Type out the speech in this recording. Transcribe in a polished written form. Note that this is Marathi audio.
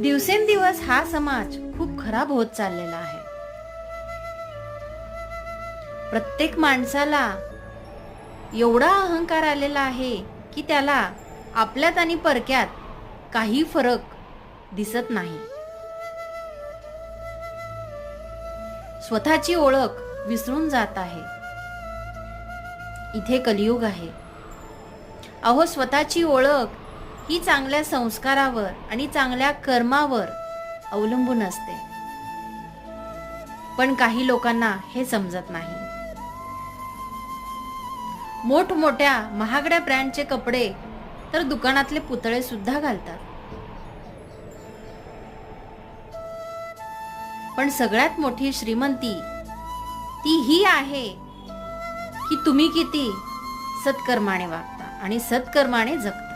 दिवसेंदिवस हा समाज खूप खराब होत चाललेला आहे. प्रत्येक माणसाला एवढा अहंकार आलेला आहे की त्याला आपल्यात आणि परक्यात काही फरक दिसत नाही. स्वतःची ओळख विसरून जात आहे. इथे कलियुग आहे. अहो, स्वतःची ओळख ही चांगल्या संस्कारावर आणि चांगल्या कर्मावर अवलंबून असते. पण काही लोकांना हे समजत नाही. मोठमोठ्या महागड्या ब्रँडचे कपडे तर दुकानातले पुतळे सुद्धा घालतात. पण सगळ्यात मोठी श्रीमंती ती ही आहे की तुम्ही किती सत्कर्माने वागता आणि सत्कर्माने जगता.